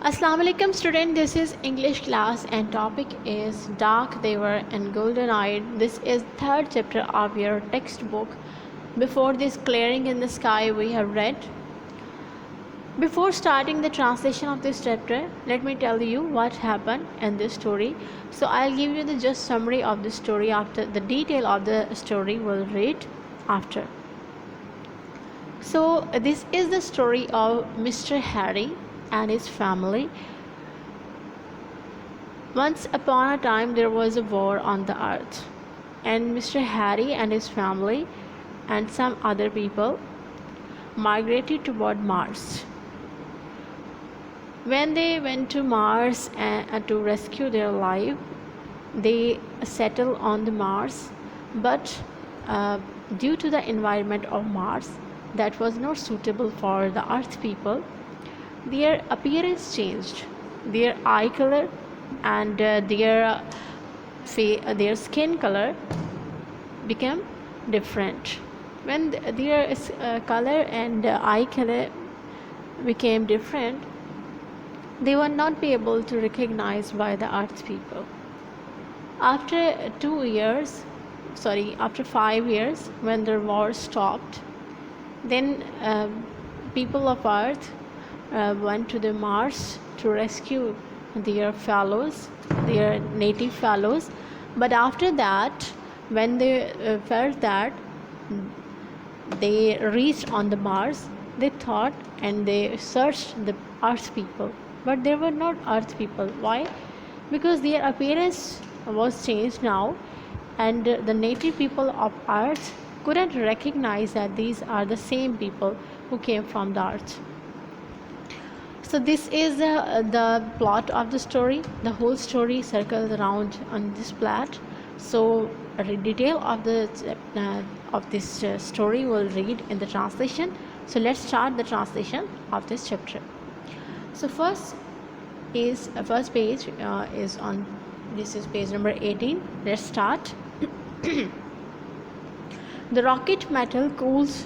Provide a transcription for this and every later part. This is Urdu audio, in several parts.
Assalamu alaikum student, this is English class and topic is Dark They Were and Golden Eyed. This is third chapter of your textbook. Before this, Clearing in the Sky, we have read. Before starting the translation of this chapter, let me tell you what happened in this story. So I'll give you the just summary of the story. After the detail of the story we'll read after. So this is the story of Mr. Harry and his family. Once upon a time there was a war on the earth, and Mr. Harry and his family and some other people migrated toward Mars. When they went to Mars to rescue their life, they settled on the Mars, but due to the environment of Mars that was not suitable for the earth people, their appearance changed. Their eye color and their skin color became different. When their color and eye color became different, they would not be able to recognize by the earth people. After 5 years, when the war stopped, then people of earth went to the Mars to rescue their native fellows. But after that, when they felt that they reached on the Mars, they thought and they searched the earth people, but they were not earth people. Why? Because their appearance was changed now, and the native people of earth couldn't recognize that these are the same people who came from the earth. So this is the plot of the story. The whole story circles around on this plot. So a detail of this story we'll read in the translation. So let's start the translation of this chapter. So first page is on. This is page number 18. Let's start. The rocket metal cools.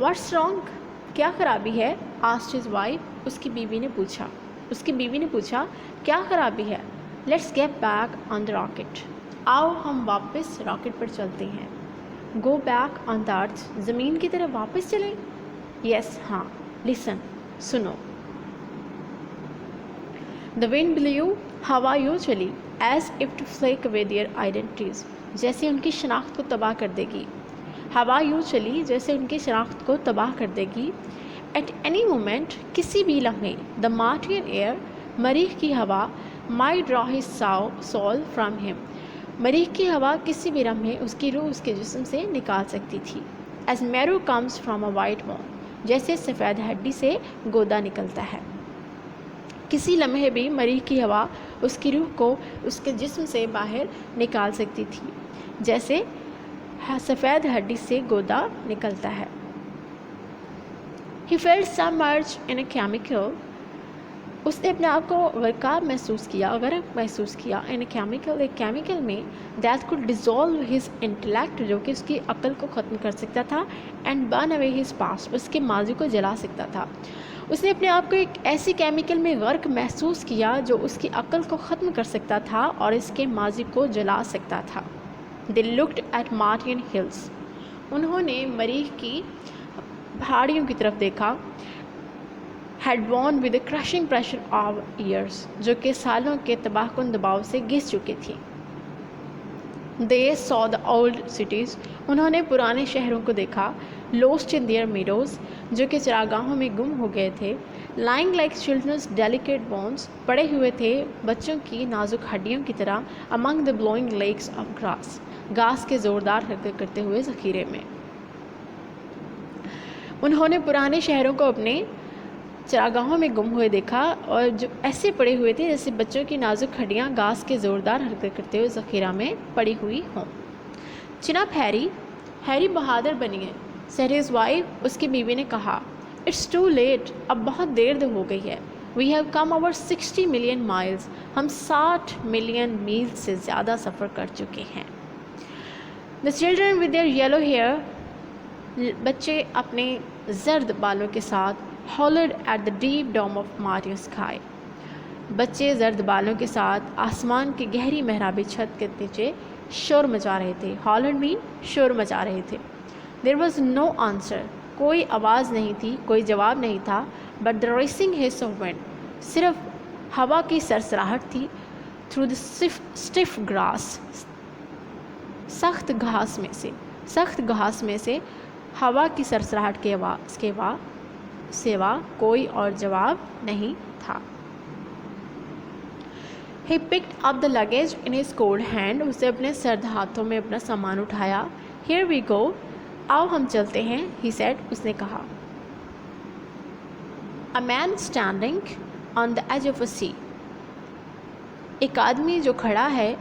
What's wrong? کیا خرابی ہے؟ آسکڈ ہز وائف، اس کی بیوی نے پوچھا کیا خرابی ہے؟ Let's get back on the rocket, آؤ ہم واپس راکٹ پر چلتے ہیں۔ گو بیک آن دا ارتھ، زمین کی طرف واپس چلیں؟ یس، ہاں۔ لسن، سنو۔ دا ونڈ بلیو، ہوا یوں چلی، as if to flake away their identities, جیسے ان کی شناخت کو تباہ کر دے گی۔ ہوا یوں چلی جیسے ان کی شناخت کو تباہ کر دے گی۔ ایٹ اینی مومنٹ، کسی بھی لمحے، دا مارٹین ایئر، مریخ کی ہوا، مائی ڈرا ہز سول فرام ہم، مریخ کی ہوا کسی بھی لمحے اس کی روح اس کے جسم سے نکال سکتی تھی۔ As marrow comes from a white bone, جیسے سفید ہڈی سے گودا نکلتا ہے۔ کسی لمحے بھی مریخ کی ہوا اس کی روح کو اس کے جسم سے باہر نکال سکتی تھی، جیسے سفید ہڈی سے گودا نکلتا ہے۔ He felt submerged in a chemical، اس نے اپنے آپ کو غرق محسوس کیا in a chemical، ایک کیمیکل میں that could dissolve his intellect، جو کہ اس کی عقل کو ختم کر سکتا تھا، and burn away his past، اس کے ماضی کو جلا سکتا تھا۔ اس نے اپنے آپ کو ایک ایسی کیمیکل میں غرق محسوس کیا جو اس کی عقل کو ختم کر سکتا تھا اور اس کے ماضی کو جلا سکتا تھا۔ They looked at Martian hills، انہوں نے مریخ کی پہاڑیوں کی طرف دیکھا۔ had borne with the crushing pressure of years، جو کہ سالوں کے تباہ کن دباؤ سے گھس چکی تھی۔ they saw the old cities، انہوں نے پرانے شہروں کو دیکھا۔ lost in their meadows، جو کہ چراگاہوں میں گم ہو گئے تھے۔ lying like children's delicate bones، پڑے ہوئے تھے بچوں کی نازک ہڈیوں کی طرح۔ among the blowing lakes of grass، گھاس کے زوردار حرکت کرتے ہوئے ذخیرے میں۔ انہوں نے پرانے شہروں کو اپنے چراگاہوں میں گم ہوئے دیکھا، اور جو ایسے پڑے ہوئے تھے جیسے بچوں کی نازک ہڈیاں گھاس کے زوردار حرکت کرتے ہوئے ذخیرہ میں پڑی ہوئی ہوں۔ چن اپ ہیری بہادر بنیے، said his wife، اس کی بیوی نے کہا۔ It's too late، اب بہت دیر ہو گئی ہے۔ We have come over 60 million miles، ہم 60 ملین میل سے زیادہ سفر کر چکے ہیں۔ The children with their yellow hair، بچے اپنے زرد بالوں کے ساتھ، hollered at the deep dome of Martian sky، بچے زرد بالوں کے ساتھ آسمان کی گہری محرابی چھت کے نیچے شور مچا رہے تھے۔ hollered mean شور مچا رہے تھے۔ There was no answer، کوئی آواز نہیں تھی، کوئی جواب نہیں تھا۔ But the racing hiss of wind، صرف ہوا کی سرسراہٹ تھی۔ Through the stiff grass، سخت گھاس میں سے ہوا کی سرسراہٹ کے سوا کوئی اور جواب نہیں تھا۔ He picked up the luggage in his cold hand، اسے اپنے سرد ہاتھوں میں اپنا سامان اٹھایا۔ Here we go، آؤ ہم چلتے ہیں، he said، اس نے کہا۔ A man standing on the edge of a sea، ایک آدمی جو کھڑا ہے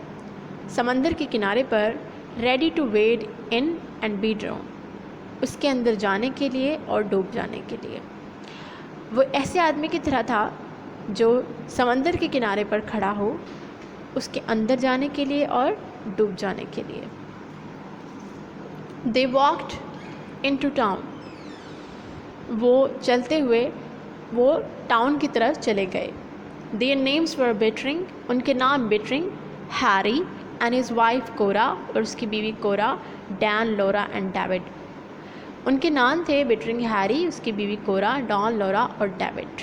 سمندر کے کنارے پر، ready to wade in and be drowned، اس کے اندر جانے کے لیے اور ڈوب جانے کے لیے۔ وہ ایسے آدمی کی طرح تھا جو سمندر کے کنارے پر کھڑا ہو، اس کے اندر جانے کے لیے اور ڈوب جانے کے لیے۔ They walked into town، وہ چلتے ہوئے وہ ٹاؤن کی طرف چلے گئے۔ Their names were Bittring، ان کے نام Bittring, Harry and his wife Cora، اور اس کی بیوی Cora, Don, Laura and David. ان کے نام تھے بٹرنگ، ہیری، اس کی بیوی کورا، ڈان، لورا اور David.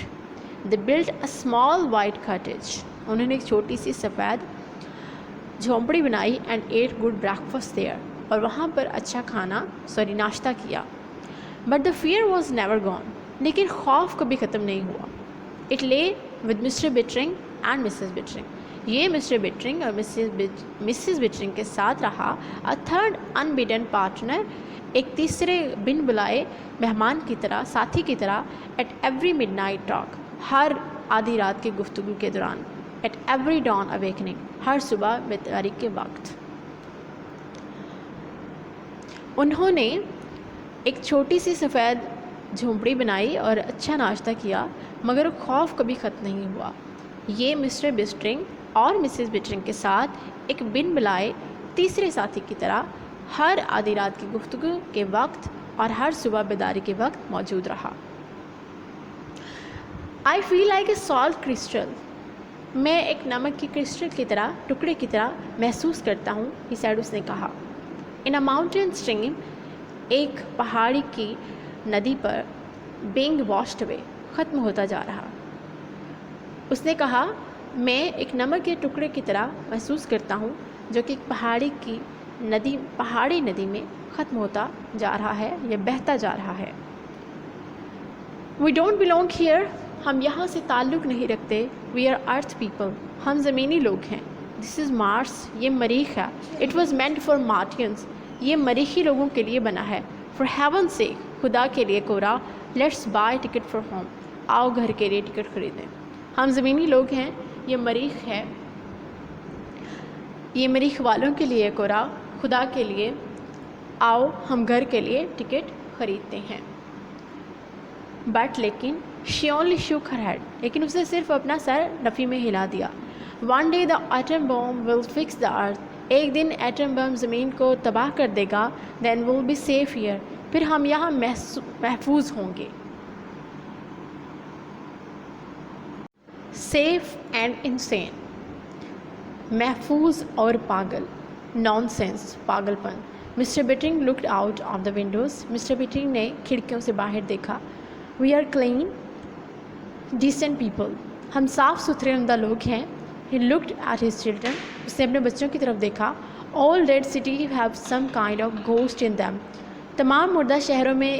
They built a small white cottage، انہوں نے ایک چھوٹی سی سفید جھونپڑی بنائی and ate good breakfast there، اور وہاں پر اچھا ناشتہ کیا۔ But the fear was never gone، لیکن خوف کبھی ختم نہیں ہوا۔ It lay with Mr. Bittring and Mrs. Bittring، یہ مسٹر بٹرنگ اور مسز بٹرنگ کے ساتھ رہا۔ A third unbidden partner، ایک تیسرے بن بلائے مہمان کی طرح، ساتھی کی طرح۔ At every midnight talk، ہر آدھی رات کی گفتگو کے دوران۔ At every dawn awakening، ہر صبح بیداری کے وقت۔ انہوں نے ایک چھوٹی سی سفید جھونپڑی بنائی اور اچھا ناشتہ کیا، مگر خوف کبھی ختم نہیں ہوا۔ یہ مسٹر بٹرنگ اور مسز بٹرنگ کے ساتھ ایک بن بلائے تیسرے ساتھی کی طرح ہر آدھی رات کی گفتگو کے وقت اور ہر صبح بیداری کے وقت موجود رہا. I feel like a salt crystal. میں ایک نمک کی کرسٹل کی طرح ٹکڑے کی طرح محسوس کرتا ہوں. he said, اس نے کہا. In a mountain stream, ایک پہاڑی کی ندی پر being washed away, ختم ہوتا جا رہا. اس نے کہا میں ایک نمک کے ٹکڑے کی طرح محسوس کرتا ہوں جو کہ ایک پہاڑی ندی میں ختم ہوتا جا رہا ہے یا بہتا جا رہا ہے. We don't belong here. ہم یہاں سے تعلق نہیں رکھتے. We are earth people. ہم زمینی لوگ ہیں. This is Mars. یہ مریخ ہے. It was meant for Martians. یہ مریخی لوگوں کے لیے بنا ہے. For heaven's sake. خدا کے لیے کورا. Let's buy ticket for home. آؤ گھر کے لیے ٹکٹ خریدیں. ہم زمینی لوگ ہیں. یہ مریخ ہے. یہ مریخ والوں کے لیے کورا. خدا کے لیے آؤ ہم گھر کے لیے ٹکٹ خریدتے ہیں. بٹ لیکن she only shook her head. لیکن اس نے صرف اپنا سر نفی میں ہلا دیا. One day the atom bomb will fix the earth. ایک دن ایٹم بم زمین کو تباہ کر دے گا. Then we'll be safe here. پھر ہم یہاں محفوظ ہوں گے. Safe and insane. محفوظ اور پاگل. Nonsense. پاگل پن. Mr. Bitting looked out of the windows. Mr. Bitting نے کھڑکیوں سے باہر دیکھا. We are clean, decent people. ہم صاف ستھرے عمدہ لوگ ہیں. He looked at his children. اس نے اپنے بچوں کی طرف دیکھا. All dead cities have some kind of ghost in them. تمام مردہ شہروں میں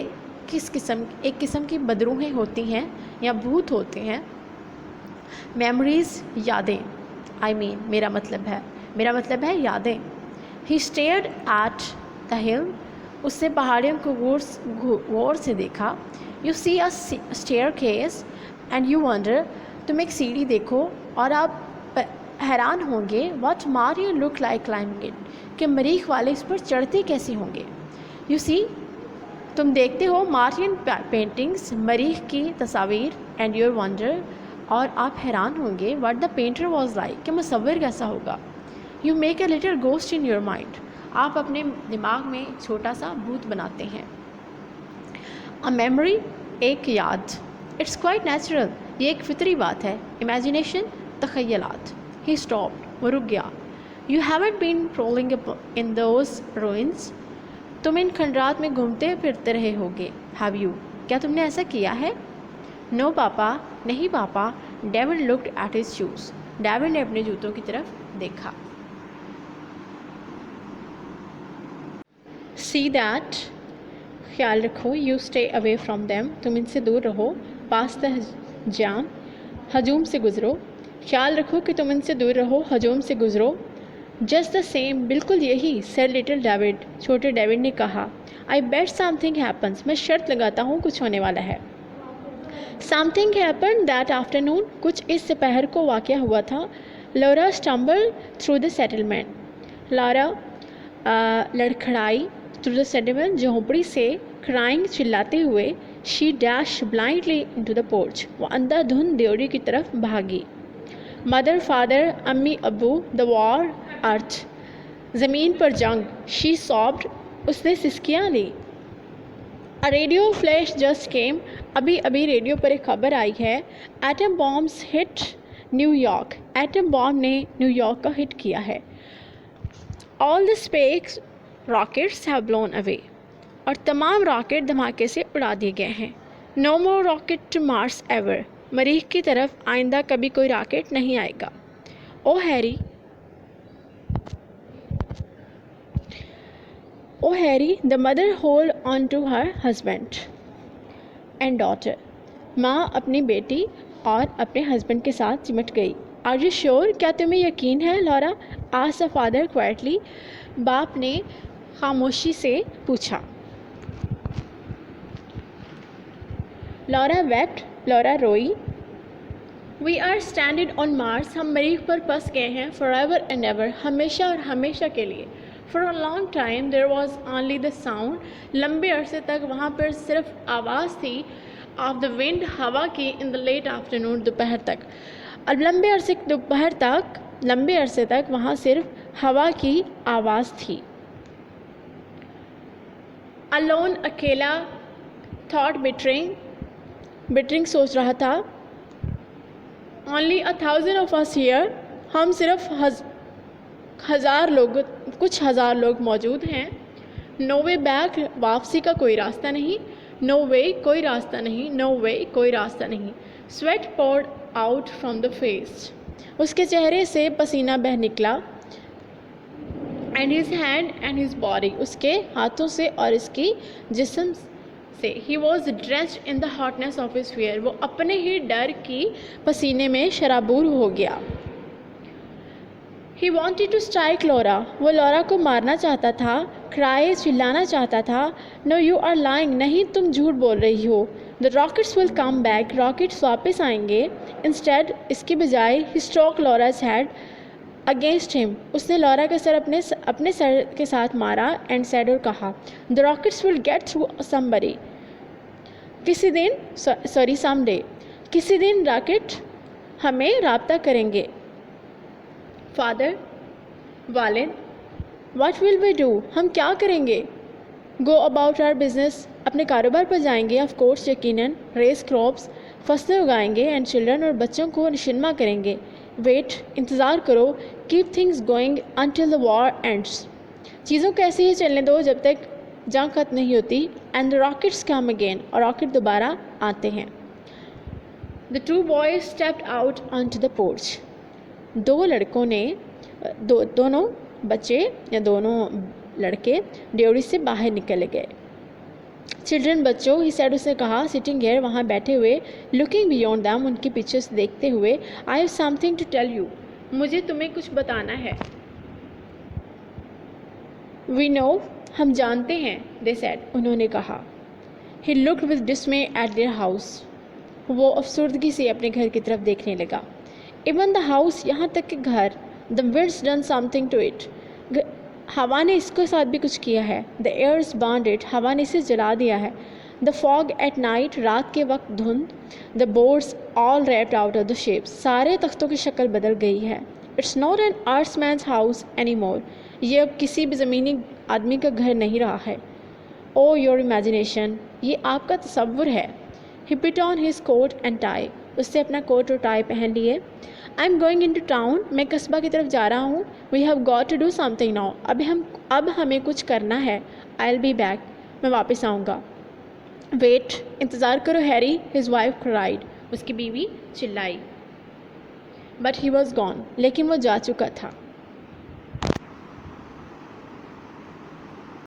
ایک قسم کی بدروحیں ہوتی ہیں یا بھوت ہوتے ہیں. Memories, یادیں. میرا مطلب ہے یادیں. He stared at the hill. اس نے پہاڑیوں کو غور سے دیکھا. You see a staircase and you wonder. تم ایک سیڑھی دیکھو اور آپ حیران ہوں گے. What Marian look like climbing it. کہ مریخ والے اس پر چڑھتے کیسے ہوں گے. You see. تم دیکھتے ہو Marian paintings. مریخ کی تصاویر. And you wonder. اور آپ حیران ہوں گے. What the painter was like. کہ مصور کیسا ہوگا. You make a little ghost in your mind. آپ اپنے دماغ میں چھوٹا سا بھوت بناتے ہیں. A memory, ایک یاد. It's quite natural. یہ ایک فطری بات ہے. Imagination, تخیلات. He stopped. وہ رک گیا. You haven't been prowling in those ruins. تم ان کھنڈرات میں گھومتے پھرتے رہے ہوگے. Have you? کیا تم نے ایسا کیا ہے؟ No پاپا. نہیں پاپا. David looked at his shoes. David نے اپنے جوتوں کی طرف دیکھا. See that. خیال رکھو. You stay away from them. تم ان سے دور رہو. Pass the jam. ہجوم سے گزرو. خیال رکھو کہ تم ان سے دور رہو. ہجوم سے گزرو. Just the same. بالکل یہی. said little David. چھوٹے ڈیوڈ نے کہا. I bet something happens. میں شرط لگاتا ہوں کچھ ہونے والا ہے. Something happened that afternoon. کچھ اس سپہر کو واقعہ ہوا تھا. Laura stumbled through the settlement. Lara لڑکھڑائی. through the settlement. جھونپڑی سے. crying چلاتے ہوئے. she dashed blindly into the porch. وہ اندھا دھند ڈیوڑی کی طرف بھاگی. mother father امی ابو. the war earth. زمین پر جنگ. she sobbed. اس نے سسکیاں لی. A radio flash just came. ابھی ریڈیو پر ایک خبر آئی ہے. Atom bombs hit New York. Atom bomb نے نیو یارک کا ہٹ کیا ہے. All the space rockets have blown away. اور تمام راکٹ دھماکے سے اڑا دیے گئے ہیں. No more rocket to Mars ever. مریخ کی طرف آئندہ کبھی کوئی راکٹ نہیں آئے گا. Oh Harry, the mother hold on to her husband and daughter. ماں اپنی بیٹی اور اپنے ہسبینڈ کے ساتھ چمٹ گئی. Are you sure? کیا تمہیں یقین ہے لارا؟ asked the father quietly. باپ نے خاموشی سے پوچھا. Laura wept. لورا روئی. We are stranded on Mars. ہم مریخ پر پھنس گئے ہیں. Forever and ever. ہمیشہ اور ہمیشہ کے لیے. For a long time there was only the sound. لمبے عرصے تک وہاں پر صرف آواز تھی. Of the wind. ہوا کی. In the late afternoon. دوپہر تک. اب لمبے عرصے تک وہاں صرف ہوا کی آواز تھی. alone اکیلا, thought bittering سوچ رہا تھا, only 1,000 of us here, ہم صرف کچھ ہزار لوگ موجود ہیں. no way back, واپسی کا کوئی راستہ نہیں. no way, کوئی راستہ نہیں. no way, کوئی راستہ نہیں. sweat poured out from the face, اس کے چہرے سے پسینہ بہہ نکلا. and his hand and his body, اس کے ہاتھوں سے اور اس کی جسم سے. he was drenched in the hotness of his fear, وہ اپنے ہی ڈر کی پسینے میں شرابور ہو گیا. he wanted to strike Laura, وہ لورا کو مارنا چاہتا تھا. cry, چلانا چاہتا تھا. no you are lying, نہیں تم جھوٹ بول رہی ہو. the rockets will come back, rockets واپس آئیں گے. instead, اس کے بجائے he struck Laura's head against him, اس نے لورا کا سر اپنے سر کے ساتھ مارا. and said, اور کہا, the rockets will get through somebody, کسی دن someday, کسی دن راکٹ ہمیں رابطہ کریں گے. father, والد, what will we do, ہم کیا کریں گے. go about our business, اپنے کاروبار پر جائیں گے. of course, یقیناً. raise crops, فصلیں اگائیں گے. and children, اور بچوں کو نشنما کریں گے. wait, انتظار کرو. keep things going until the war ends, چیزوں کو ایسے ہی چلنے دو جب تک جنگ ختم نہیں ہوتی. and the rockets come again, اور راکٹ دوبارہ آتے ہیں. the two boys stepped out onto the porch, دونوں بچے یا دونوں لڑکے ڈیوڑی سے باہر نکل گئے. چلڈرن, بچوں, ہی سیڈ, اس نے کہا, سٹنگ ہیئر, وہاں بیٹھے ہوئے. لوکنگ بیونڈ دیم, ان کے پیچھے سے دیکھتے ہوئے. I have something to tell you, مجھے تمہیں کچھ بتانا ہے. وی نو, ہم جانتے ہیں. دے سیڈ, انہوں نے کہا. He looked with dismay at their house, وہ افسردگی سے اپنے گھر کی طرف دیکھنے لگا. ایون دا ہاؤس, یہاں تک کہ گھر. The winds done something to it, ہوا نے اس کے ساتھ بھی کچھ کیا ہے. دا ایئرز بارنڈ اٹ, ہوا نے اسے جلا دیا ہے. دا فاگ ایٹ نائٹ, رات کے وقت دھند. The boards all warped out of the shapes, سارے تختوں کی شکل بدل گئی ہے. It's not an earth man's house any more, یہ اب کسی بھی زمینی آدمی کا گھر نہیں رہا ہے. او یور امیجنیشن, یہ آپ کا تصور ہے. He put on his coat and tie, اس سے اپنا کوٹ اور ٹائی پہن لیے. I am going into town, میں قصبہ کی طرف جا رہا ہوں. We have got to do something now, اب ہمیں کچھ کرنا ہے. آئی ول بی بیک, میں واپس آؤں گا. ویٹ, انتظار کرو ہیری, ہز وائف کرائڈ, اس کی بیوی چلائی. بٹ ہی واز گون, لیکن وہ جا چکا تھا.